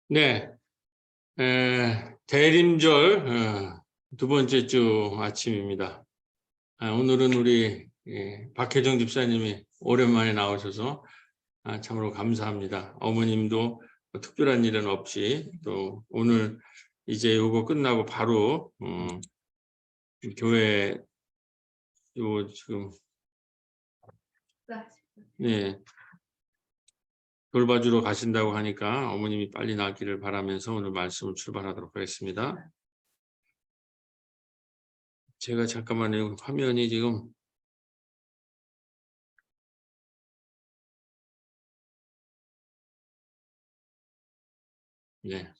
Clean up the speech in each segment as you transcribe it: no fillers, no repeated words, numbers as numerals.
네, 대림절 두 번째 주 아침입니다. 오늘은 우리 박혜정 집사님이 오랜만에 나오셔서 참으로 감사합니다. 어머님도 특별한 일은 없이 또 오늘 이제 요거 끝나고 바로 교회 요 지금 돌봐주러 가신다고 하니까 어머님이 빨리 낫기를 바라면서 오늘 말씀을 출발하도록 하겠습니다. 제가 잠깐만요. 화면이 지금 네.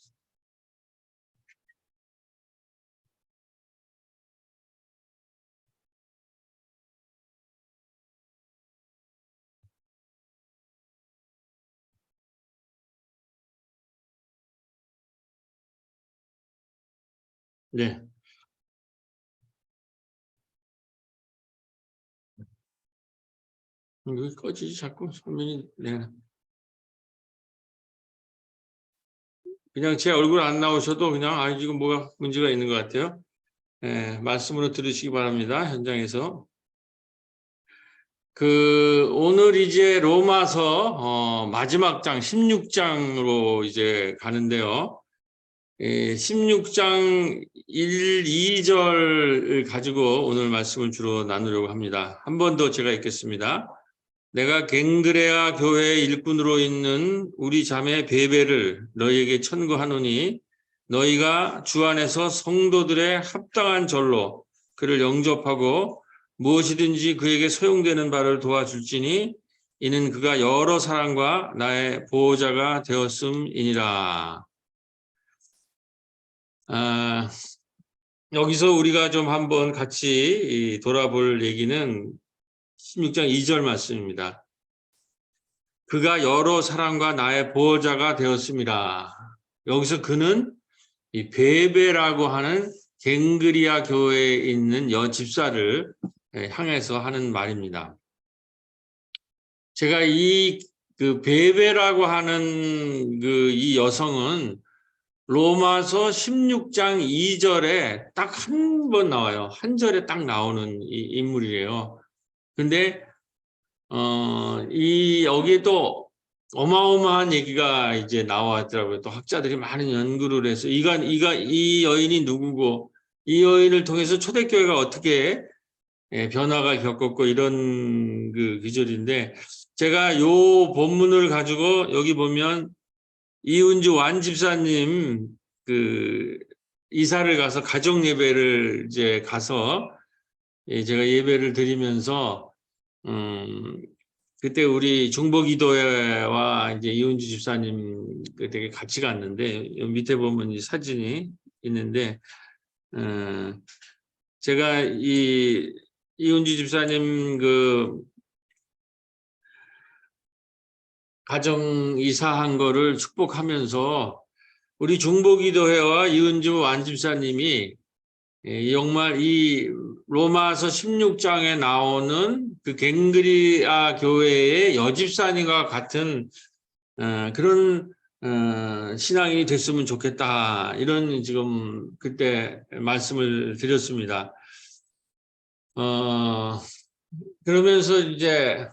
네. 왜 꺼지지 자꾸 화면이. 네. 그냥 제 얼굴 안 나오셔도 그냥 지금 뭐가 문제가 있는 것 같아요. 네, 말씀으로 들으시기 바랍니다. 현장에서. 오늘 이제 로마서 마지막 장 16장으로 이제 가는데요. 16장 1, 2절을 가지고 오늘 말씀을 주로 나누려고 합니다. 한 번 더 제가 읽겠습니다. 내가 갱그레아 교회의 일꾼으로 있는 우리 자매 베베를 너희에게 천구하노니 너희가 주 안에서 성도들의 합당한 절로 그를 영접하고 무엇이든지 그에게 소용되는 바를 도와줄지니 이는 그가 여러 사람과 나의 보호자가 되었음이니라. 여기서 우리가 좀 한번 같이 돌아볼 얘기는 16장 2절 말씀입니다. 그가 여러 사람과 나의 보호자가 되었습니다. 여기서 그는 이 베베라고 하는 갱그리아 교회에 있는 여집사를 향해서 하는 말입니다. 제가 그 베베라고 하는 이 여성은 로마서 16장 2절에 딱 한 번 나와요. 한 절에 딱 나오는 이 인물이에요. 근데 여기에 또 어마어마한 얘기가 이제 나왔더라고요. 또 학자들이 많은 연구를 해서 이 여인이 누구고 이 여인을 통해서 초대교회가 어떻게 변화가 겪었고 이런 그 기절인데 제가 요 본문을 가지고 여기 보면 이은주 완 집사님 이사를 가서 가정 예배를 이제 가서 제가 예배를 드리면서 그때 우리 중보기도회와 이제 이은주 집사님 되게 같이 갔는데 밑에 보면 이 사진이 있는데 제가 이은주 집사님 가정 이사한 거를 축복하면서 우리 중보기도회와 이은주 완 집사님이 정말 이 로마서 16장에 나오는 그 갱그리아 교회의 여집사님과 같은 그런 신앙이 됐으면 좋겠다 이런 지금 그때 말씀을 드렸습니다. 그러면서 이제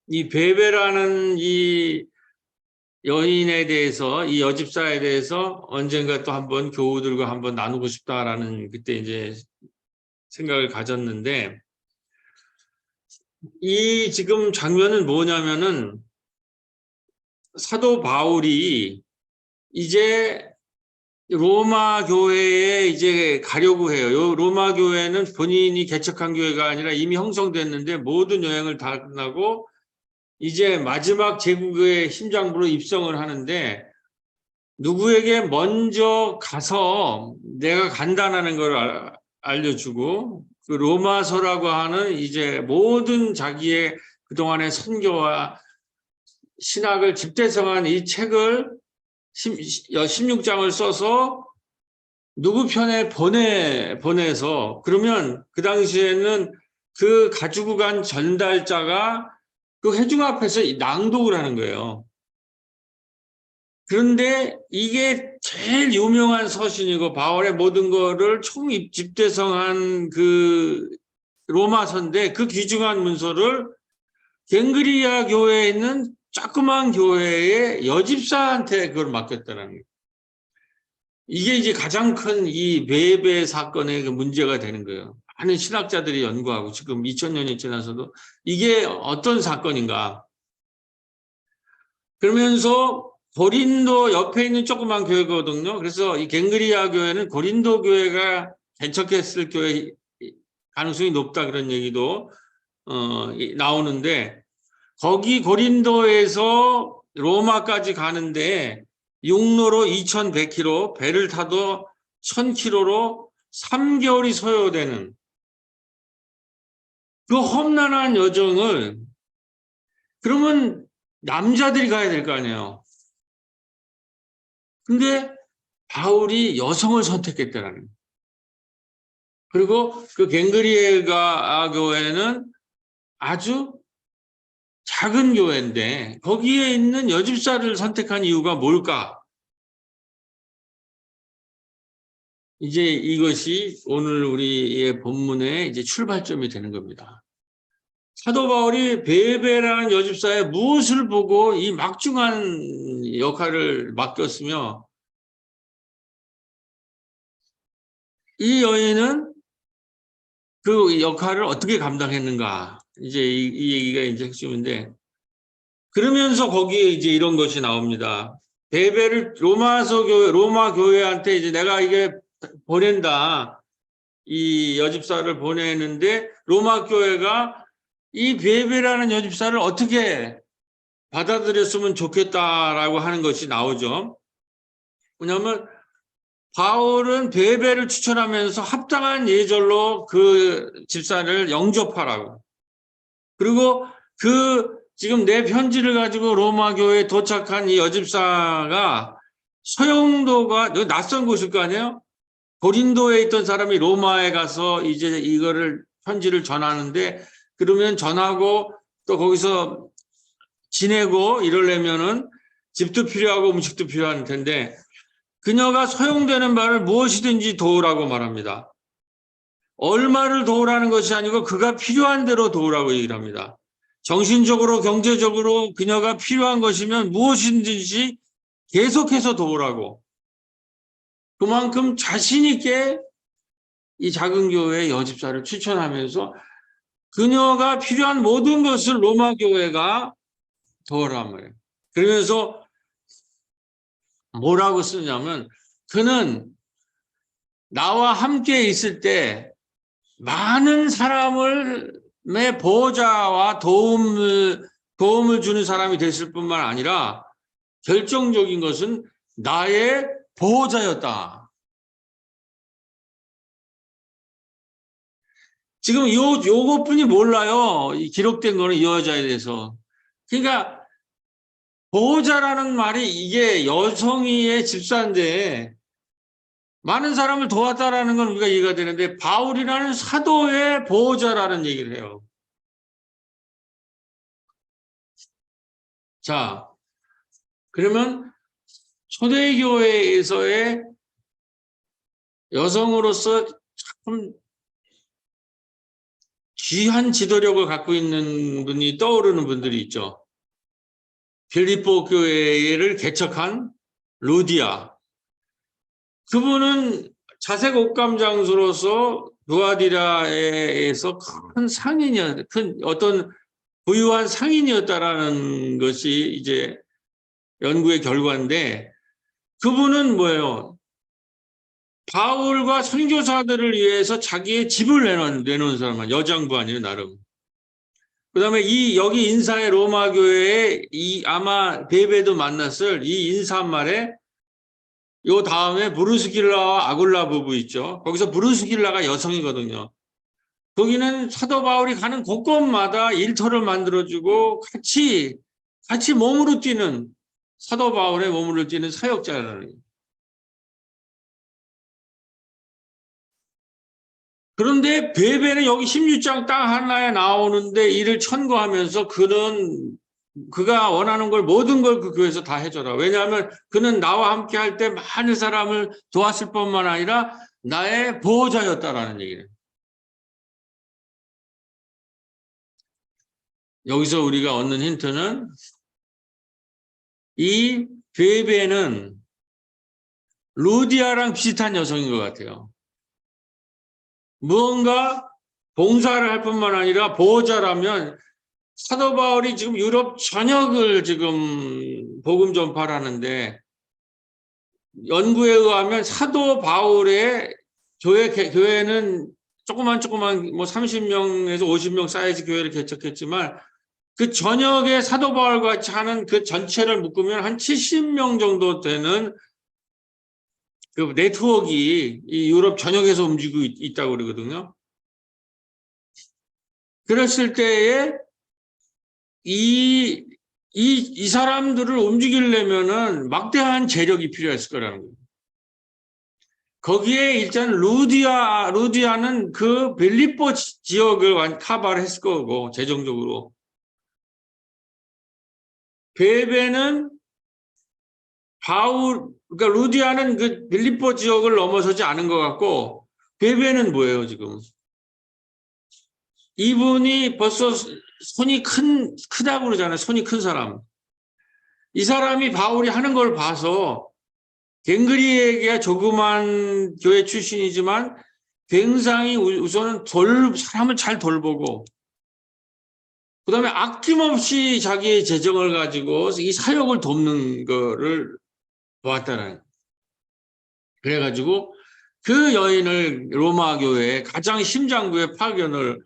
이 베베라는 이 여인에 대해서 이 여집사에 대해서 언젠가 또 한번 교우들과 한번 나누고 싶다라는 그때 이제 생각을 가졌는데 이 지금 장면은 뭐냐면은 사도 바울이 이제 로마 교회에 이제 가려고 해요. 요 로마 교회는 본인이 개척한 교회가 아니라 이미 형성됐는데 모든 여행을 다 끝나고 이제 마지막 제국의 심장부로 입성을 하는데 누구에게 먼저 가서 내가 간다는 걸 알려주고 그 로마서라고 하는 이제 모든 자기의 그동안의 선교와 신학을 집대성한 이 책을 16장을 써서 누구 편에 보내서 그러면 그 당시에는 그 가지고 간 전달자가 그 회중 앞에서 낭독을 하는 거예요. 그런데 이게 제일 유명한 서신이고 바울의 모든 거를 총집대성한 그 로마서인데 그 귀중한 문서를 갱그리아 교회에 있는 조그만 교회의 여집사한테 그걸 맡겼다는 거예요. 이게 이제 가장 큰 이 베베 사건의 그 문제가 되는 거예요. 많은 신학자들이 연구하고 지금 2000년이 지나서도 이게 어떤 사건인가. 그러면서 고린도 옆에 있는 조그만 교회거든요. 그래서 이 갱그리아 교회는 고린도 교회가 개척했을 교회 가능성이 높다 그런 얘기도 나오는데 거기 고린도에서 로마까지 가는데 육로로 2100km, 배를 타도 1000km로 3개월이 소요되는 그 험난한 여정을 그러면 남자들이 가야 될 거 아니에요. 근데 바울이 여성을 선택했다는 거예요. 그리고 그 갱그리아 교회는 아주 작은 교회인데 거기에 있는 여집사를 선택한 이유가 뭘까? 이제 이것이 오늘 우리의 본문의 이제 출발점이 되는 겁니다. 사도 바울이 베베라는 여집사의 무엇을 보고 이 막중한 역할을 맡겼으며 이 여인은 그 역할을 어떻게 감당했는가? 이제 이 얘기가 이제 핵심인데 그러면서 거기에 이제 이런 것이 나옵니다. 베베를 로마 교회한테 이제 내가 이게 보낸다. 이 여집사를 보내는데 로마 교회가 이 베베라는 여집사를 어떻게 받아들였으면 좋겠다라고 하는 것이 나오죠. 왜냐하면 바울은 베베를 추천하면서 합당한 예절로 그 집사를 영접하라고. 그리고 그 지금 내 편지를 가지고 로마 교회에 도착한 이 여집사가 서영도가 낯선 곳일 거 아니에요? 고린도에 있던 사람이 로마에 가서 이제 이거를 편지를 전하는데 그러면 전하고 또 거기서 지내고 이러려면은 집도 필요하고 음식도 필요할 텐데 그녀가 소용되는 바를 무엇이든지 도우라고 말합니다. 얼마를 도우라는 것이 아니고 그가 필요한 대로 도우라고 얘기를 합니다. 정신적으로 경제적으로 그녀가 필요한 것이면 무엇이든지 계속해서 도우라고. 그만큼 자신 있게 이 작은 교회의 여집사를 추천하면서 그녀가 필요한 모든 것을 로마 교회가 도우란 말이에요. 그러면서 뭐라고 쓰냐면 그는 나와 함께 있을 때 많은 사람의 보호자와 도움을 주는 사람이 됐을 뿐만 아니라 결정적인 것은 나의 보호자였다. 지금 요것뿐이 몰라요. 기록된 거는 이 여자에 대해서. 그러니까 보호자라는 말이 이게 여성의 집사인데 많은 사람을 도왔다라는 건 우리가 이해가 되는데 바울이라는 사도의 보호자라는 얘기를 해요. 자, 그러면 초대교회에서의 여성으로서 참 귀한 지도력을 갖고 있는 분이 떠오르는 분들이 있죠. 빌립보 교회를 개척한 루디아. 그분은 자색 옥감 장소로서 누아디라에서 큰 상인이었, 큰 어떤 부유한 상인이었다라는 것이 이제 연구의 결과인데 그분은 뭐예요? 바울과 선교사들을 위해서 자기의 집을 내놓은 사람, 여장부 아니에요, 나름. 그 다음에 여기 인사의 로마 교회에 아마 베베도 만났을 이 인사말에 요 다음에 브루스길라와 아굴라 부부 있죠. 거기서 브루스길라가 여성이거든요. 거기는 사도 바울이 가는 곳곳마다 일터를 만들어주고 같이 몸으로 뛰는 사도 바울의 몸으로 뛰는 사역자라는 거예요. 그런데 베베는 여기 16장 딱 하나에 나오는데 이를 천거하면서 그는 그가 원하는 걸 모든 걸 그 교회에서 다 해줘라. 왜냐하면 그는 나와 함께 할 때 많은 사람을 도왔을 뿐만 아니라 나의 보호자였다라는 얘기예요. 여기서 우리가 얻는 힌트는 이 베베는 루디아랑 비슷한 여성인 것 같아요. 무언가 봉사를 할 뿐만 아니라 보호자라면 사도 바울이 지금 유럽 전역을 지금 복음 전파를 하는데 연구에 의하면 사도 바울의 교회는 조그만 뭐 30명에서 50명 사이즈 교회를 개척했지만 그 전역에 사도 바울과 같이 하는 그 전체를 묶으면 한 70명 정도 되는 그 네트워크가 이 유럽 전역에서 움직이고 있다고 그러거든요. 그랬을 때에 이 사람들을 움직이려면은 막대한 재력이 필요했을 거라는 거예요. 거기에 일단 루디아는 그 빌립보 지역을 커버를 했을 거고, 재정적으로. 베베는 그러니까 루디아는 그 빌립보 지역을 넘어서지 않은 것 같고, 베베는 뭐예요, 지금? 이분이 벌써 손이 크다고 그러잖아요. 손이 큰 사람. 이 사람이 바울이 하는 걸 봐서 갱그리에게 조그만 교회 출신이지만 굉장히 우선은 사람을 잘 돌보고 그다음에 아낌없이 자기의 재정을 가지고 이 사역을 돕는 거를 보았다는. 그래가지고 그 여인을 로마 교회의 가장 심장부에 파견을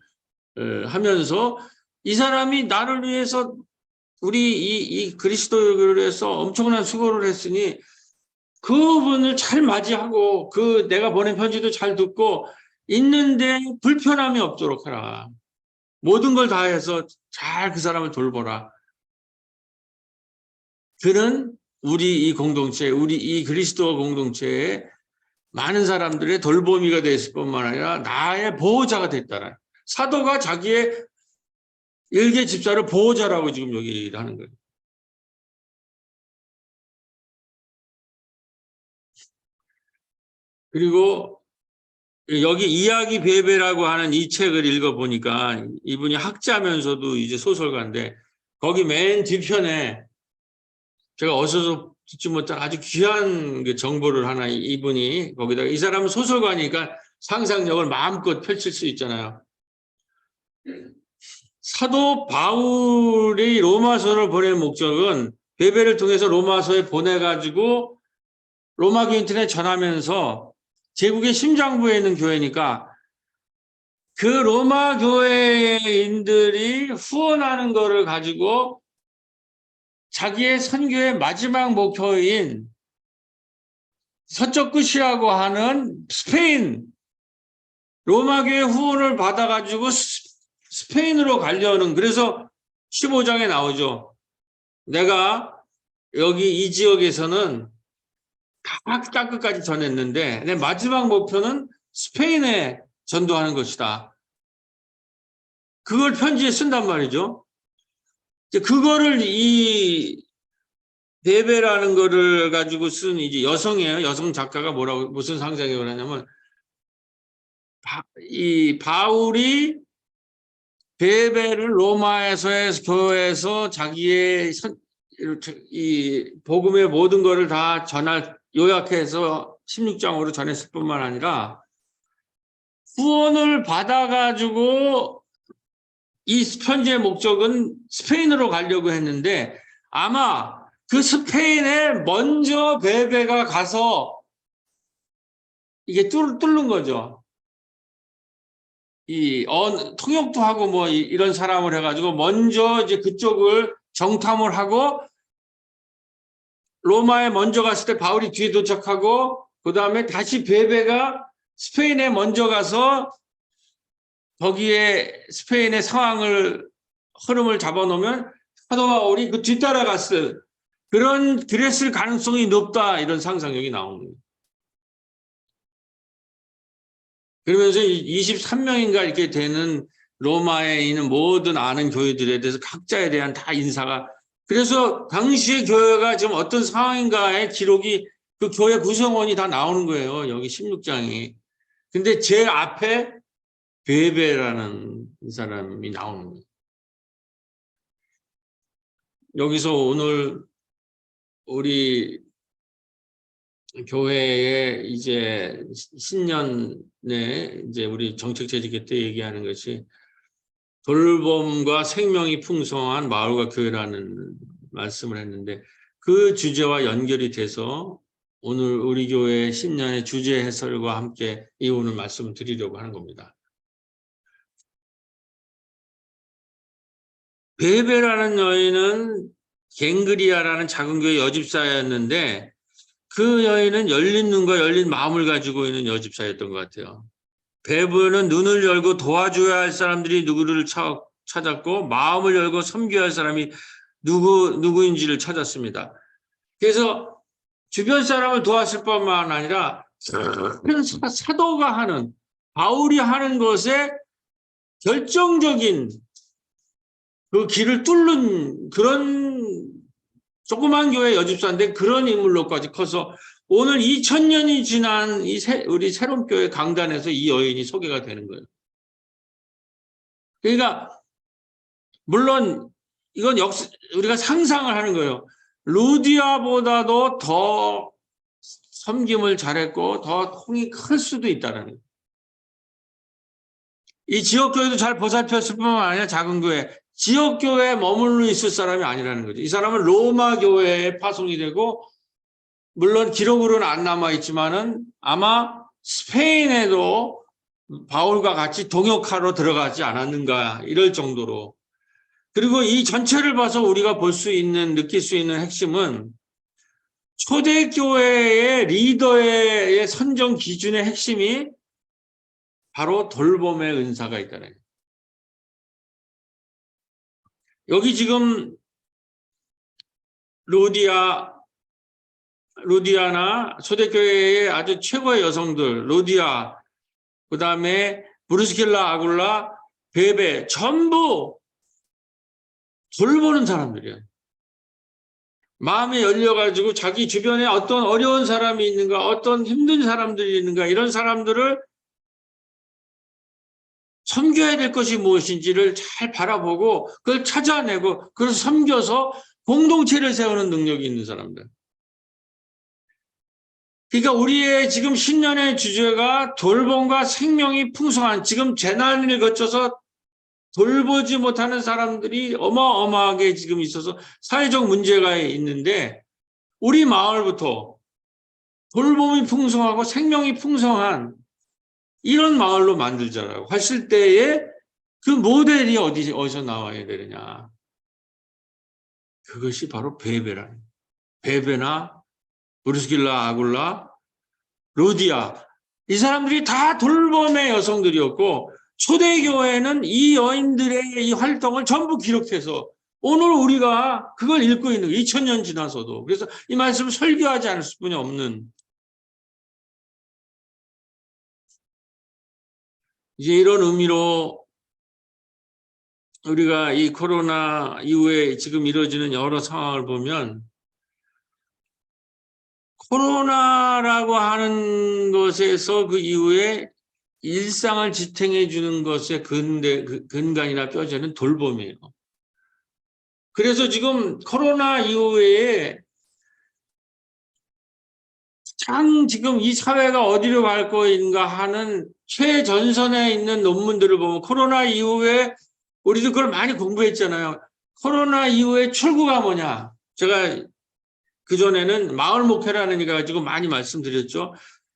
하면서 이 사람이 나를 위해서 우리 이 그리스도를 위해서 엄청난 수고를 했으니 그분을 잘 맞이하고 내가 보낸 편지도 잘 듣고 있는데 불편함이 없도록 하라. 모든 걸 다해서 잘 그 사람을 돌보라. 그는 우리 이 공동체, 우리 이 그리스도 공동체에 많은 사람들의 돌보미가 됐을 뿐만 아니라 나의 보호자가 됐다라. 사도가 자기의 일개 집사를 보호자라고 지금 여기 얘기를 하는 거예요. 그리고 여기 이야기 베베라고 하는 이 책을 읽어보니까 이분이 학자면서도 이제 소설가인데 거기 맨 뒤편에 제가 어디서 듣지 못한 아주 귀한 그 정보를 하나 이분이 거기다가 이 사람은 소설가니까 상상력을 마음껏 펼칠 수 있잖아요. 사도 바울이 로마서를 보낸 목적은 베베를 통해서 로마서에 보내가지고 로마 교인들에 전하면서 제국의 심장부에 있는 교회니까 그 로마 교회인들이 후원하는 거를 가지고 자기의 선교의 마지막 목표인 서쪽 끝이라고 하는 스페인 로마 교회 후원을 받아가지고 스페인으로 가려는 그래서 15장에 나오죠. 내가 여기 이 지역에서는 다 끝까지 전했는데 내 마지막 목표는 스페인에 전도하는 것이다. 그걸 편지에 쓴단 말이죠. 그거를 이 베베라는 거를 가지고 쓴 이제 여성이에요. 여성 작가가 무슨 상상을 하냐면 이 바울이 베베를 로마에서의 교회에서 자기의 이 복음의 모든 것을 다 요약해서 16장으로 전했을 뿐만 아니라 후원을 받아가지고 이 편지의 목적은 스페인으로 가려고 했는데 아마 그 스페인에 먼저 베베가 가서 이게 뚫는 거죠. 통역도 하고 뭐 이런 사람을 해가지고 먼저 이제 그쪽을 정탐을 하고 로마에 먼저 갔을 때 바울이 뒤에 도착하고 그 다음에 다시 베베가 스페인에 먼저 가서 거기에 스페인의 흐름을 잡아놓으면 사도 바울이 그 뒤따라갔을 그랬을 가능성이 높다 이런 상상력이 나오는 거예요. 그러면서 23명인가 이렇게 되는 로마에 있는 모든 아는 교회들에 대해서 각자에 대한 다 인사가 그래서 당시의 교회가 지금 어떤 상황인가의 기록이 그 교회 구성원이 다 나오는 거예요. 여기 16장이. 근데 제 앞에 베베라는 이 사람이 나오는 거예요. 여기서 오늘 우리 교회에 이제 신년에 이제 우리 정책재직회 때 얘기하는 것이 돌봄과 생명이 풍성한 마을과 교회라는 말씀을 했는데 그 주제와 연결이 돼서 오늘 우리 교회 신년의 주제 해설과 함께 이 오늘 말씀을 드리려고 하는 겁니다. 베베라는 여인은 갱그리아라는 작은 교회 여집사였는데 그 여인은 열린 눈과 열린 마음을 가지고 있는 여집사였던 것 같아요. 베베는 눈을 열고 도와줘야 할 사람들이 누구를 찾았고 마음을 열고 섬겨야 할 사람이 누구인지를 찾았습니다. 그래서 주변 사람을 도왔을 뿐만 아니라 사도가 하는 바울이 하는 것에 결정적인 그 길을 뚫는 그런 조그만 교회 여집사인데 그런 인물로까지 커서 오늘 2000년이 지난 우리 새롬교회 강단에서 이 여인이 소개가 되는 거예요. 그러니까 물론 이건 우리가 상상을 하는 거예요. 루디아보다도 더 섬김을 잘했고 더 홍이 클 수도 있다는 거예요. 이 지역교회도 잘 보살폈을 뿐만 아니라 작은 교회, 지역교회에 머물러 있을 사람이 아니라는 거죠. 이 사람은 로마 교회에 파송이 되고 물론 기록으로는 안 남아있지만은 아마 스페인에도 바울과 같이 동역하러 들어가지 않았는가 이럴 정도로. 그리고 이 전체를 봐서 우리가 볼 수 있는, 느낄 수 있는 핵심은 초대교회의 리더의 선정 기준의 핵심이 바로 돌봄의 은사가 있다는 거예요. 여기 지금 루디아나 초대교회의 아주 최고의 여성들, 루디아, 그 다음에 브루스킬라, 아굴라, 베베 전부 돌보는 사람들이에요. 마음이 열려가지고 자기 주변에 어떤 어려운 사람이 있는가, 어떤 힘든 사람들이 있는가 이런 사람들을 섬겨야 될 것이 무엇인지를 잘 바라보고 그걸 찾아내고 그걸 섬겨서 공동체를 세우는 능력이 있는 사람들. 그러니까 우리의 지금 신년의 주제가 돌봄과 생명이 풍성한 지금 재난을 거쳐서 돌보지 못하는 사람들이 어마어마하게 지금 있어서 사회적 문제가 있는데 우리 마을부터 돌봄이 풍성하고 생명이 풍성한 이런 마을로 만들자라고 했을 때에 그 모델이 어디서 나와야 되느냐. 그것이 바로 베베나 브루스길라, 아굴라, 루디아 이 사람들이 다 돌봄의 여성들이었고 초대교회는 이 여인들의 이 활동을 전부 기록해서 오늘 우리가 그걸 읽고 있는 2000년 지나서도 그래서 이 말씀을 설교하지 않을 수뿐이 없는 이제 이런 의미로 우리가 이 코로나 이후에 지금 이루어지는 여러 상황을 보면 코로나라고 하는 것에서 그 이후에 일상을 지탱해 주는 것의 근간이나 뼈대는 돌봄이에요. 그래서 지금 코로나 이후에 참 지금 이 사회가 어디로 갈 것인가 하는 최전선에 있는 논문들을 보면 코로나 이후에 우리도 그걸 많이 공부했잖아요. 코로나 이후에 출구가 뭐냐. 제가 그전에는 마을 목회라는 거 가지고 많이 말씀드렸죠.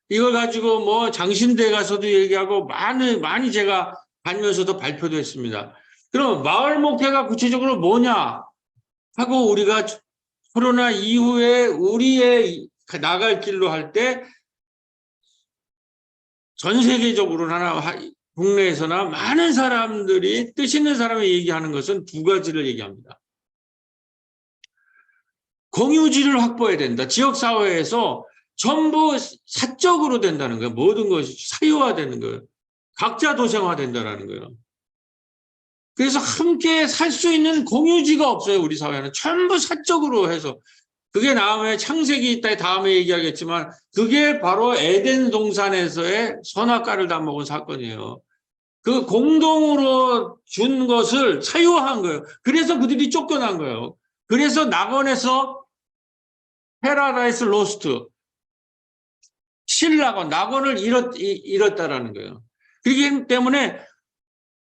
이걸 가지고 뭐 장신대 가서도 얘기하고 많이 제가 다니면서도 발표도 했습니다. 그럼 마을 목회가 구체적으로 뭐냐 하고 우리가 코로나 이후에 우리의 나갈 길로 할 때 전 세계적으로나 국내에서나 많은 사람들이 뜻 있는 사람이 얘기하는 것은 두 가지를 얘기합니다. 공유지를 확보해야 된다. 지역사회에서 전부 사적으로 된다는 거예요. 모든 것이 사유화되는 거예요. 각자 도생화된다는 거예요. 그래서 함께 살 수 있는 공유지가 없어요. 우리 사회는 전부 사적으로 해서. 그게 다음에 창세기 있다 다음에 얘기하겠지만 그게 바로 에덴 동산에서의 선악과를 다 먹은 사건이에요. 그 공동으로 준 것을 사유한 거예요. 그래서 그들이 쫓겨난 거예요. 그래서 낙원에서 패러다이스 로스트, 신락원, 낙원을 잃었다라는 거예요. 그렇기 때문에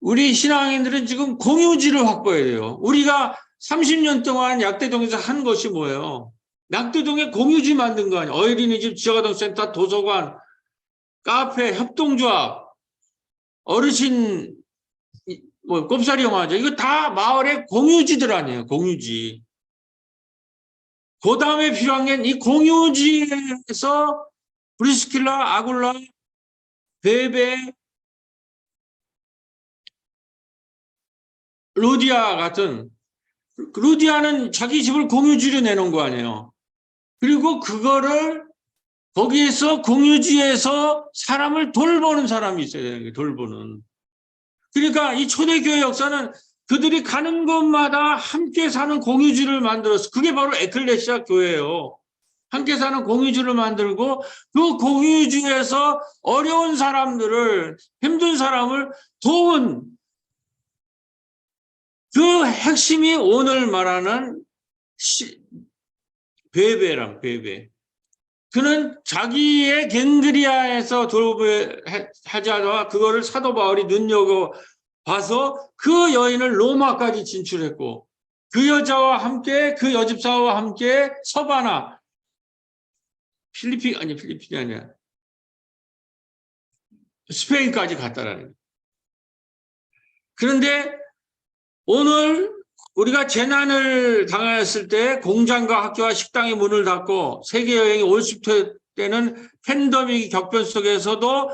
우리 신앙인들은 지금 공유지를 확보해야 돼요. 우리가 30년 동안 약대동에서 한 것이 뭐예요? 약대동에 공유지 만든 거 아니에요. 어린이집, 지역아동센터, 도서관, 카페, 협동조합, 어르신 뭐 꼽사리 영화죠. 이거 다 마을의 공유지들 아니에요. 공유지. 그 다음에 필요한 게 이 공유지에서 브리스킬라, 아굴라, 베베, 루디아 같은, 루디아는 자기 집을 공유지로 내놓은 거 아니에요. 그리고 그거를 거기에서 공유지에서 사람을 돌보는 사람이 있어야 되는 거예요. 돌보는. 그러니까 이 초대교회 역사는 그들이 가는 곳마다 함께 사는 공유지를 만들었어. 그게 바로 에클레시아 교회예요. 함께 사는 공유지를 만들고 그 공유지에서 어려운 사람들을, 힘든 사람을 도운 그 핵심이 오늘 말하는 베베란 베베. 그는 자기의 갱그리아에서 돌보하지 않아 그거를 사도 바울이 눈여겨봐서 그 여인을 로마까지 진출했고 그 여자와 함께 그 여집사와 함께 서바나 필리핀이 아니야 스페인까지 갔다라는 거예요. 그런데 오늘 우리가 재난을 당했을 때 공장과 학교와 식당이 문을 닫고 세계여행이 올 수 때는 팬데믹 격변 속에서도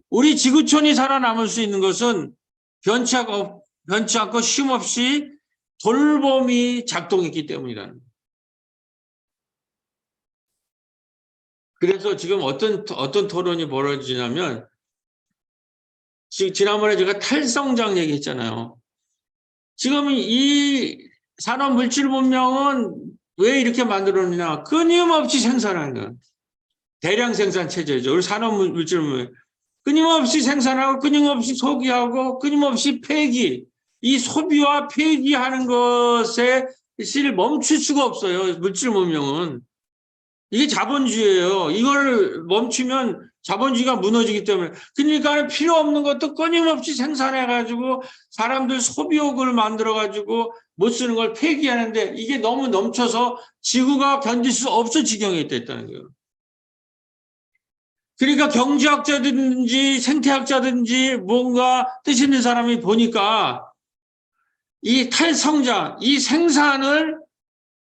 우리 지구촌이 살아남을 수 있는 것은 변치 않고 쉼없이 돌봄이 작동했기 때문이라는 거예요. 그래서 지금 어떤 토론이 벌어지냐면 지난번에 제가 탈성장 얘기했잖아요. 지금 이 산업물질문명은 왜 이렇게 만들었느냐. 끊임없이 생산하는 거예요. 대량 생산 체제죠. 우리 산업물질문명. 끊임없이 생산하고 끊임없이 소비하고 끊임없이 폐기. 이 소비와 폐기하는 것에 실 멈출 수가 없어요. 물질문명은. 이게 자본주의예요. 이걸 멈추면 자본주의가 무너지기 때문에. 그러니까 필요 없는 것도 끊임없이 생산해가지고 사람들 소비욕을 만들어가지고 못 쓰는 걸 폐기하는데 이게 너무 넘쳐서 지구가 견딜 수 없을 지경에 있다는 거예요. 그러니까 경제학자든지 생태학자든지 뭔가 뜻 있는 사람이 보니까 이 탈성장, 이 생산을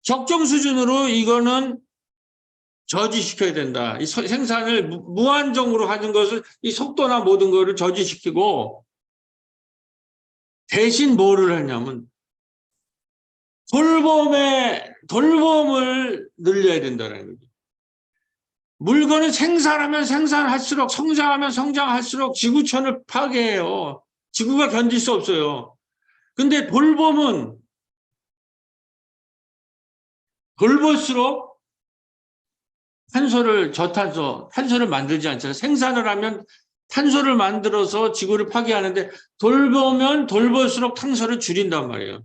적정 수준으로 이거는 저지시켜야 된다. 이 생산을 무한정으로 하는 것을 이 속도나 모든 것을 저지시키고 대신 뭐를 하냐면 돌봄을 늘려야 된다는 거죠. 물건을 생산하면 생산할수록 성장하면 성장할수록 지구촌을 파괴해요. 지구가 견딜 수 없어요. 근데 돌봄은 돌볼수록 탄소를 만들지 않잖아요. 생산을 하면 탄소를 만들어서 지구를 파괴하는데 돌보면 돌볼수록 탄소를 줄인단 말이에요.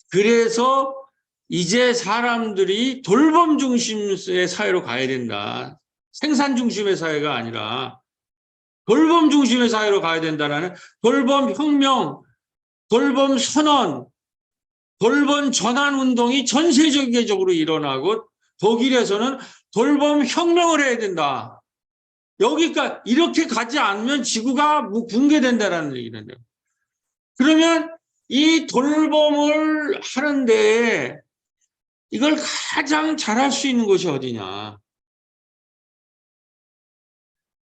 그래서 이제 사람들이 돌봄 중심의 사회로 가야 된다. 생산 중심의 사회가 아니라 돌봄 중심의 사회로 가야 된다는 돌봄 혁명, 돌봄 선언, 돌봄 전환 운동이 전 세계적으로 일어나고 독일에서는 돌봄 혁명을 해야 된다. 여기까지 이렇게 가지 않으면 지구가 붕괴된다라는 얘기는 거예요. 그러면 이 돌봄을 하는데 이걸 가장 잘할 수 있는 곳이 어디냐?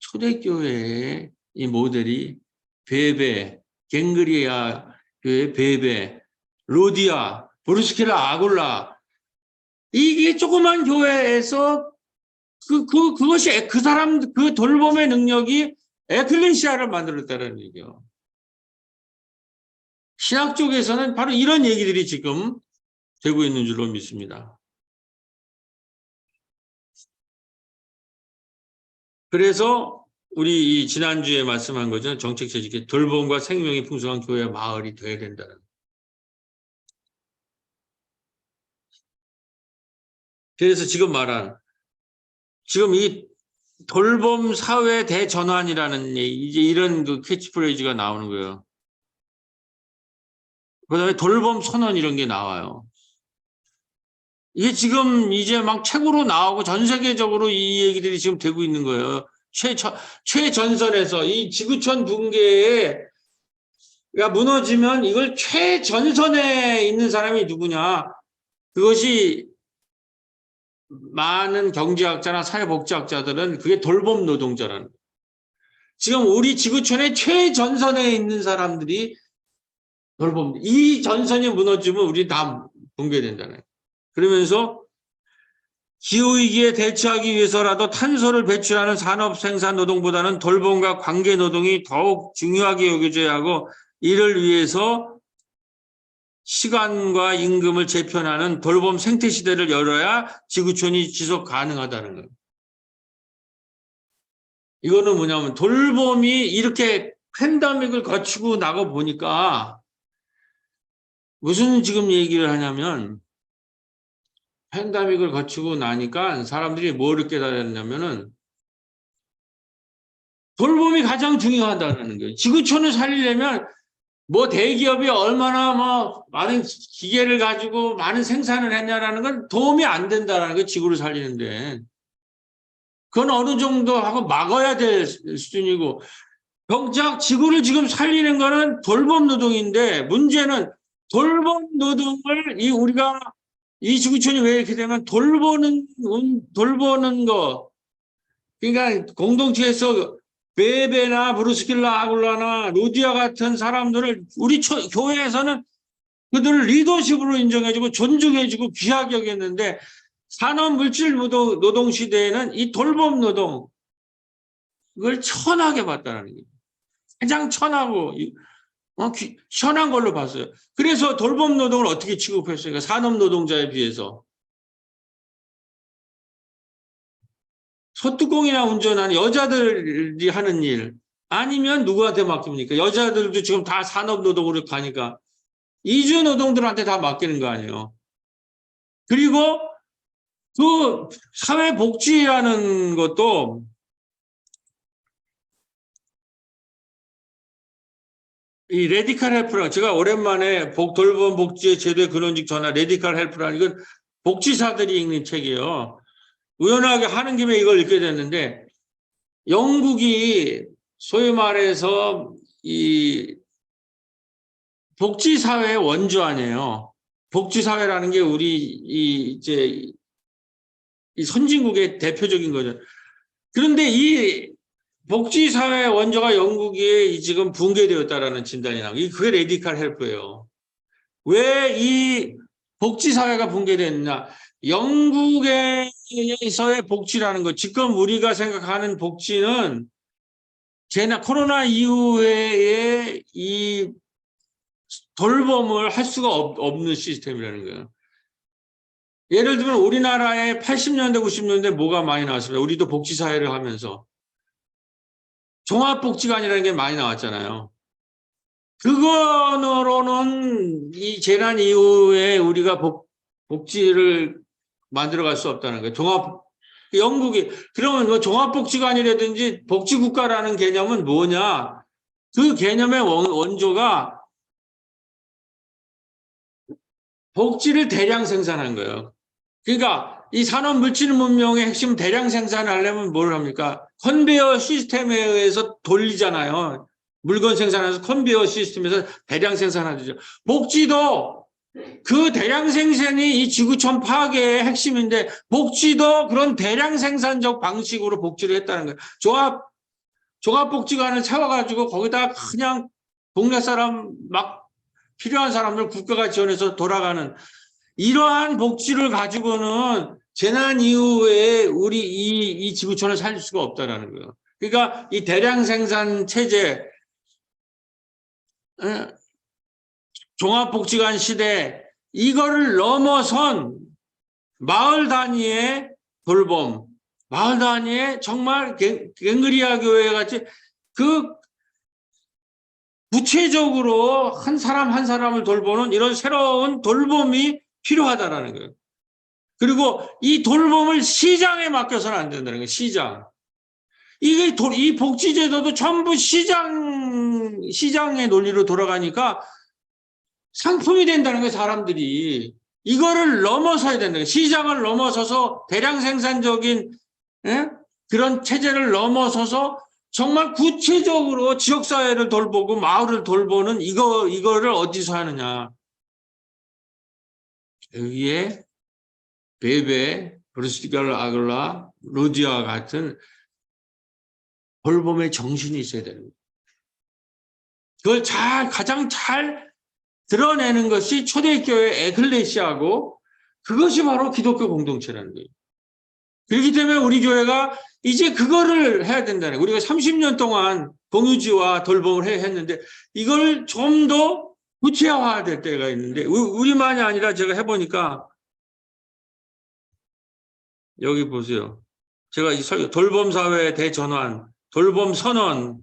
초대교회의 이 모델이 베베, 갱그리아 교회 베베, 로디아, 브루스킬라, 아굴라 이게 조그만 교회에서 그것이 그 사람 그 돌봄의 능력이 에클레시아를 만들었다는 얘기예요. 신학 쪽에서는 바로 이런 얘기들이 지금 되고 있는 줄로 믿습니다. 그래서 우리 지난주에 말씀한 거죠. 정책 재직의 돌봄과 생명이 풍성한 교회 마을이 되어야 된다는. 그래서 지금 말한 지금 이 돌봄 사회 대전환이라는 이제 이런 그 캐치프레이즈가 나오는 거예요. 그다음에 돌봄 선언 이런 게 나와요. 이게 지금 이제 막 책으로 나오고 전 세계적으로 이 얘기들이 지금 되고 있는 거예요. 최전선에서 이 지구촌 붕괴가 무너지면 이걸 최전선에 있는 사람이 누구냐. 그것이 많은 경제학자나 사회복지학자들은 그게 돌봄 노동자라는 거예요. 지금 우리 지구촌의 최전선에 있는 사람들이 돌봄, 이 전선이 무너지면 우리 다 붕괴된다는 거예요. 그러면서 기후위기에 대처하기 위해서라도 탄소를 배출하는 산업 생산 노동보다는 돌봄과 관계 노동이 더욱 중요하게 여겨져야 하고 이를 위해서 시간과 임금을 재편하는 돌봄 생태시대를 열어야 지구촌이 지속 가능하다는 거예요. 이거는 뭐냐면 돌봄이 이렇게 팬데믹을 거치고 나가 보니까 무슨 지금 얘기를 하냐면 팬데믹을 거치고 나니까 사람들이 뭐를 깨달았냐면은 돌봄이 가장 중요하다는 거예요. 지구촌을 살리려면 뭐 대기업이 얼마나 뭐 많은 기계를 가지고 많은 생산을 했냐라는 건 도움이 안 된다는 거예요. 지구를 살리는데. 그건 어느 정도 하고 막아야 될 수준이고 정작 지구를 지금 살리는 거는 돌봄 노동인데 문제는 돌봄 노동을 우리가 이 지구촌이 왜 이렇게 되면 돌보는 거 그러니까 공동체에서 베베나 브루스킬라 아굴라나 로디아 같은 사람들을 우리 교회에서는 그들을 리더십으로 인정해주고 존중해주고 귀하게 여겼는데 산업물질 노동 시대에는 이 돌봄 노동 그걸 천하게 봤다는 거예요. 가장 천하고 천한 걸로 봤어요. 그래서 돌봄 노동을 어떻게 취급했어요? 산업 노동자에 비해서. 소뚜껑이나 운전하는 여자들이 하는 일 아니면 누구한테 맡깁니까? 여자들도 지금 다 산업노동으로 가니까 이주 노동들한테 다 맡기는 거 아니에요. 그리고 그 사회복지라는 것도 이 레디칼 헬프라 제가 오랜만에 돌봄 복지의 제도의 근원직 전화 레디칼 헬프라는 이건 복지사들이 읽는 책이에요. 우연하게 하는 김에 이걸 읽게 됐는데 영국이 소위 말해서 이 복지사회의 원조 아니에요. 복지사회라는 게 우리 이제 이 선진국의 대표적인 거죠. 그런데 이 복지사회 원조가 영국에 지금 붕괴되었다라는 진단이 나오고 그게 레디칼 헬프예요. 왜 이 복지사회가 붕괴됐느냐. 영국에서의 복지라는 것, 지금 우리가 생각하는 복지는 코로나 이후에 이 돌봄을 할 수가 없는 시스템이라는 거예요. 예를 들면 우리나라에 80년대, 90년대 뭐가 많이 나왔습니다. 우리도 복지사회를 하면서. 종합복지관이라는 게 많이 나왔잖아요. 그거로는 이 재난 이후에 우리가 복지를 만들어갈 수 없다는 거예요. 영국이 그러면 뭐 종합복지관이라든지 복지국가라는 개념은 뭐냐? 그 개념의 원조가 복지를 대량 생산한 거예요. 그러니까 이 산업물질 문명의 핵심 대량 생산을 하려면 뭘 합니까? 컨베이어 시스템에 의해서 돌리잖아요. 물건 생산해서 컨베이어 시스템에서 대량 생산하죠. 복지도 그 대량 생산이 이 지구촌 파괴의 핵심인데 복지도 그런 대량 생산적 방식으로 복지를 했다는 거예요. 종합복지관을 세워가지고 거기다 그냥 동네 사람 막 필요한 사람들 국가가 지원해서 돌아가는 이러한 복지를 가지고는 재난 이후에 우리 이 지구촌을 살릴 수가 없다라는 거예요. 그러니까 이 대량 생산 체제 종합복지관 시대 이거를 넘어선 마을 단위의 돌봄, 마을 단위의 정말 갱그리아 교회 같이 그 구체적으로 한 사람 한 사람을 돌보는 이런 새로운 돌봄이 필요하다라는 거예요. 그리고 이 돌봄을 시장에 맡겨서는 안 된다는 거예요. 시장. 이 복지제도도 전부 시장의 논리로 돌아가니까 상품이 된다는 거예요, 사람들이. 이거를 넘어서야 된다는 거예요. 시장을 넘어서서 대량 생산적인 그런 체제를 넘어서서 정말 구체적으로 지역사회를 돌보고 마을을 돌보는 이거를 어디서 하느냐. 여기에 베베, 브루스티갈 아글라, 로디아와 같은 돌봄의 정신이 있어야 되는 거예요. 그걸 가장 잘 드러내는 것이 초대교회 에클레시아고 그것이 바로 기독교 공동체라는 거예요. 그렇기 때문에 우리 교회가 이제 그거를 해야 된다는 거예요. 우리가 30년 동안 공유지와 돌봄을 했는데 이걸 좀 더 구체화될 때가 있는데 우리만이 아니라 제가 해보니까 여기 보세요. 제가 이 돌봄사회 대전환, 돌봄선언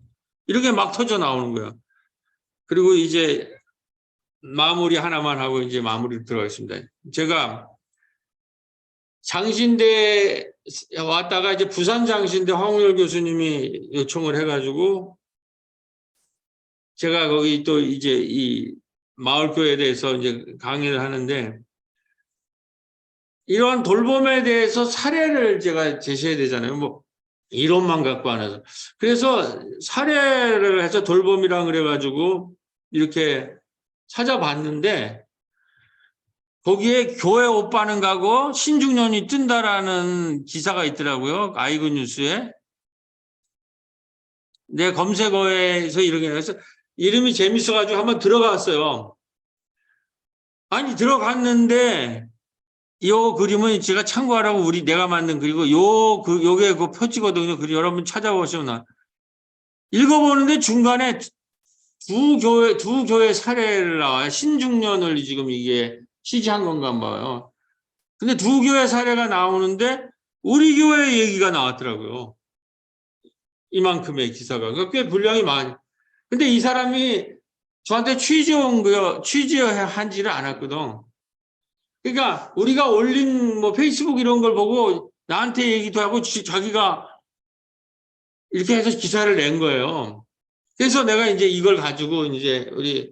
이렇게 막 터져 나오는 거예요. 그리고 이제 마무리 하나만 하고 이제 마무리 들어가겠습니다. 제가 장신대 왔다가 이제 부산 장신대 황우열 교수님이 요청을 해가지고 제가 거기 또 이제 이 마을교회에 대해서 이제 강의를 하는데 이러한 돌봄에 대해서 사례를 제가 제시해야 되잖아요. 뭐 이론만 갖고 안 해서. 그래서 사례를 해서 돌봄이랑 그래가지고 이렇게 찾아봤는데 거기에 교회 오빠는 가고 신중년이 뜬다라는 기사가 있더라고요. 아이고 뉴스에. 내 검색어에서 이렇게 해서 이름이 재밌어가지고 한번 들어갔어요. 아니 들어갔는데 요 그림은 제가 참고하라고 내가 만든 그리고 요게 그 표지거든요. 그리고 여러분 찾아보시면 읽어보는데 중간에 두 교회 사례를 나와요. 신중년을 지금 이게 취재한 건가 봐요. 근데 두 교회 사례가 나오는데 우리 교회 얘기가 나왔더라고요. 이만큼의 기사가. 그러니까 꽤 분량이 많이. 근데 이 사람이 저한테 취재한지를 않았거든. 그러니까 우리가 올린 뭐 페이스북 이런 걸 보고 나한테 얘기도 하고 자기가 이렇게 해서 기사를 낸 거예요. 그래서 내가 이제 이걸 가지고 이제 우리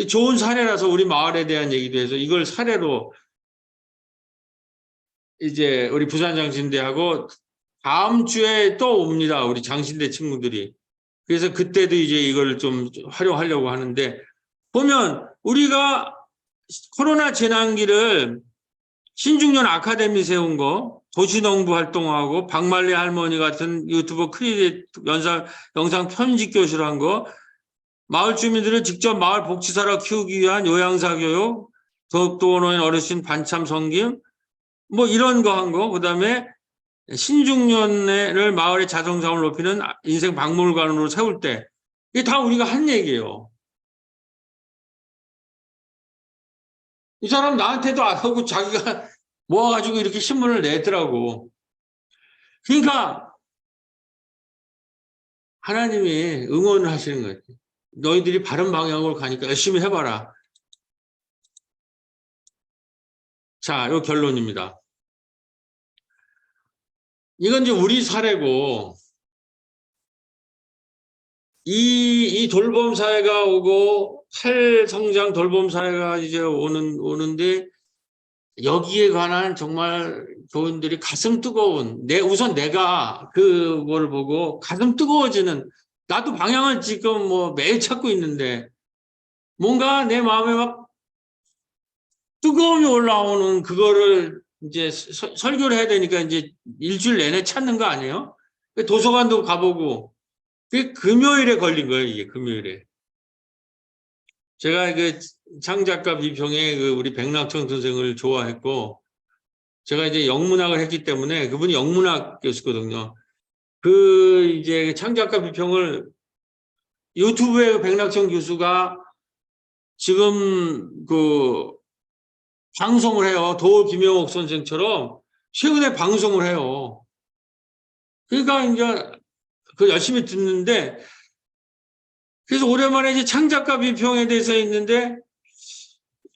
좋은 사례라서 우리 마을에 대한 얘기도 해서 이걸 사례로 이제 우리 부산 장신대하고 다음 주에 또 옵니다. 우리 장신대 친구들이. 그래서 그때도 이제 이걸 좀 활용하려고 하는데 보면 우리가 코로나 재난기를 신중년 아카데미 세운 거, 도시농부 활동하고 박말리 할머니 같은 유튜버 크리에이터 영상 편집 교실 한 거, 마을 주민들을 직접 마을 복지사로 키우기 위한 요양사 교육, 더욱도 노인 어르신 반참 섬김, 뭐 이런 거 한 거, 그 다음에 신중년을 마을의 자성감을 높이는 인생 박물관으로 세울 때, 이게 다 우리가 한 얘기예요. 이 사람 나한테도 안 하고 자기가 모아가지고 이렇게 신문을 내더라고. 그러니까 하나님이 응원을 하시는 거예요. 너희들이 바른 방향으로 가니까 열심히 해봐라. 자, 요 결론입니다. 이건 이제 우리 사례고, 이 돌봄 사회가 오고, 탈성장 돌봄 사회가 이제 오는데, 여기에 관한 정말 교인들이 가슴 뜨거운, 우선 내가 그걸 보고 가슴 뜨거워지는, 나도 방향을 지금 뭐 매일 찾고 있는데, 뭔가 내 마음에 막 뜨거움이 올라오는 그거를 이제 설교를 해야 되니까 이제 일주일 내내 찾는 거 아니에요? 도서관도 가보고, 그게 금요일에 걸린 거예요, 이게 금요일에. 제가 그 창작가 비평의 그 우리 백낙천 선생을 좋아했고, 제가 이제 영문학을 했기 때문에 그분이 영문학 교수거든요. 그 이제 창작가 비평을 유튜브에 백낙천 교수가 지금 방송을 해요. 도 김영옥 선생처럼 최근에 방송을 해요. 그러니까 이제 열심히 듣는데, 그래서 오랜만에 이제 창작과 비평에 대해서 있는데,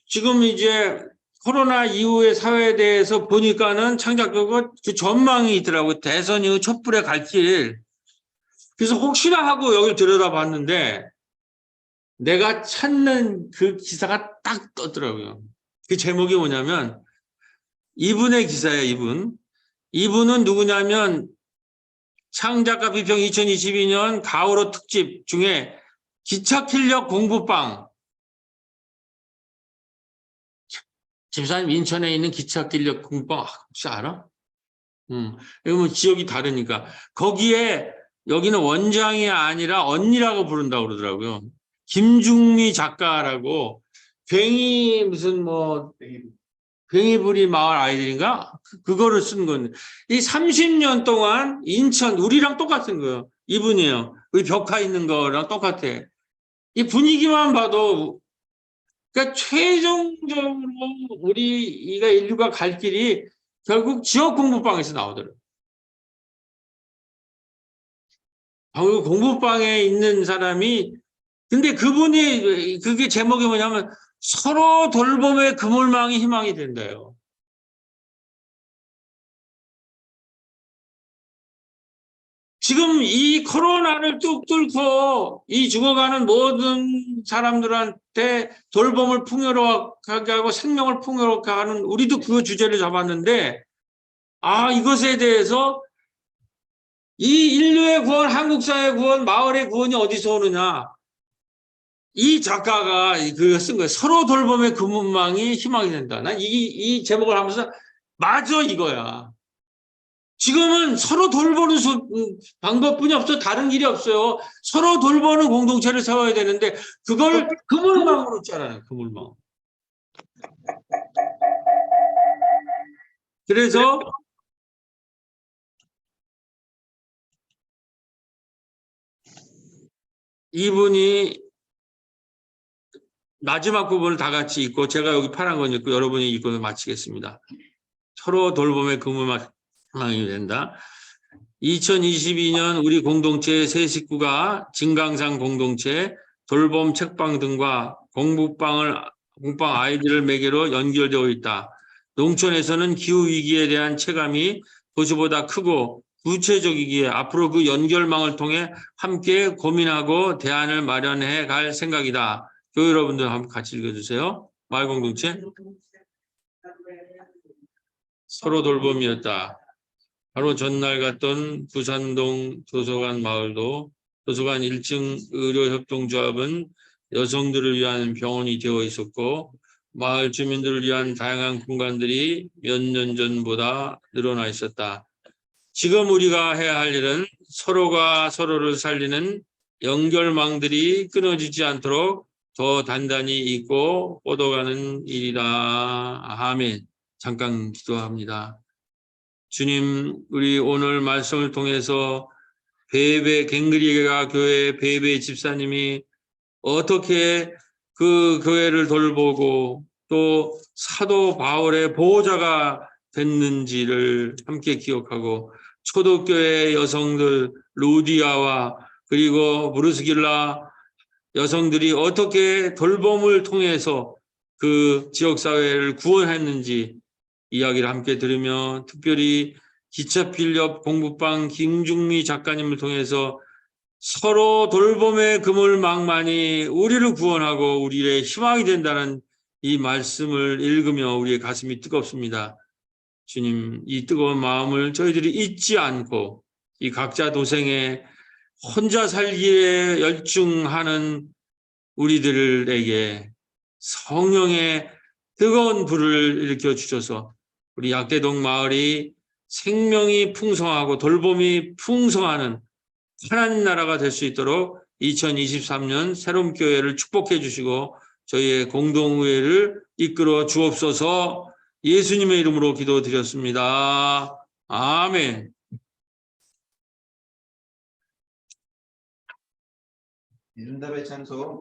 지금 이제 코로나 이후의 사회에 대해서 보니까는 창작적으로 그 전망이 있더라고요. 대선 이후 촛불에 갈 길. 그래서 혹시나 하고 여기 들여다봤는데, 내가 찾는 그 기사가 딱 떴더라고요. 그 제목이 뭐냐면, 이분의 기사예요, 이분. 이분은 누구냐면, 창작과 비평 2022년 가을호 특집 중에 기차킬력 공부방. 집사님 인천에 있는 기차킬력 공부방 혹시 알아? 이거 뭐 지역이 다르니까. 거기에 여기는 원장이 아니라 언니라고 부른다고 그러더라고요. 김중미 작가라고 괭이 무슨 뭐 괭이부리 마을 아이들인가? 그거를 쓴 건데. 이 30년 동안 인천, 우리랑 똑같은 거예요. 이분이에요. 우리 벽화 있는 거랑 똑같아. 이 분위기만 봐도, 그러니까 최종적으로 우리가 인류가 갈 길이 결국 지역 공부방에서 나오더라고요. 공부방에 있는 사람이, 근데 그분이, 그게 제목이 뭐냐면 서로 돌봄의 그물망이 희망이 된대요. 지금 이 코로나를 뚝 뚫고 이 죽어가는 모든 사람들한테 돌봄을 풍요롭게 하고 생명을 풍요롭게 하는, 우리도 그 주제를 잡았는데, 이것에 대해서 이 인류의 구원, 한국 사회의 구원, 마을의 구원이 어디서 오느냐. 이 작가가 그 쓴 거예요. 서로 돌봄의 그문망이 희망이 된다. 난 이 제목을 하면서 맞아 이거야. 지금은 서로 돌보는 방법뿐이 없어. 다른 길이 없어요. 서로 돌보는 공동체를 세워야 되는데 그걸 그물망으로 짜라는 그물망. 그래서 이분이 마지막 부분을 다 같이 읽고 제가 여기 파란 건 읽고 여러분이 읽고 마치겠습니다. 서로 돌봄의 그물망이 된다. 2022년 우리 공동체의 세 식구가 진강상 공동체, 돌봄 책방 등과 공부방 아이들을 매개로 연결되어 있다. 농촌에서는 기후위기에 대한 체감이 도시보다 크고 구체적이기에 앞으로 그 연결망을 통해 함께 고민하고 대안을 마련해 갈 생각이다. 교회 여러분들 한번 같이 읽어주세요. 마을공동체 서로 돌봄이었다. 바로 전날 갔던 부산동 도서관 마을도 도서관 1층 의료협동조합은 여성들을 위한 병원이 되어 있었고 마을 주민들을 위한 다양한 공간들이 몇 년 전보다 늘어나 있었다. 지금 우리가 해야 할 일은 서로가 서로를 살리는 연결망들이 끊어지지 않도록 더 단단히 잇고 뻗어가는 일이다. 아멘. 잠깐 기도합니다. 주님, 우리 오늘 말씀을 통해서 갱그리가 교회 베베 집사님이 어떻게 그 교회를 돌보고 또 사도 바울의 보호자가 됐는지를 함께 기억하고 초도교회 여성들 루디아와 그리고 브루스길라 여성들이 어떻게 돌봄을 통해서 그 지역사회를 구원했는지 이야기를 함께 들으며 특별히 기차필렵 공부방 김중미 작가님을 통해서 서로 돌봄의 그물망만이 우리를 구원하고 우리의 희망이 된다는 이 말씀을 읽으며 우리의 가슴이 뜨겁습니다. 주님, 이 뜨거운 마음을 저희들이 잊지 않고 이 각자 도생에 혼자 살기에 열중하는 우리들에게 성령의 뜨거운 불을 일으켜 주셔서 우리 약대동 마을이 생명이 풍성하고 돌봄이 풍성하는 하나님 나라가 될 수 있도록 2023년 새로운 교회를 축복해 주시고 저희의 공동의회를 이끌어 주옵소서. 예수님의 이름으로 기도드렸습니다. 아멘. 이른답의 찬송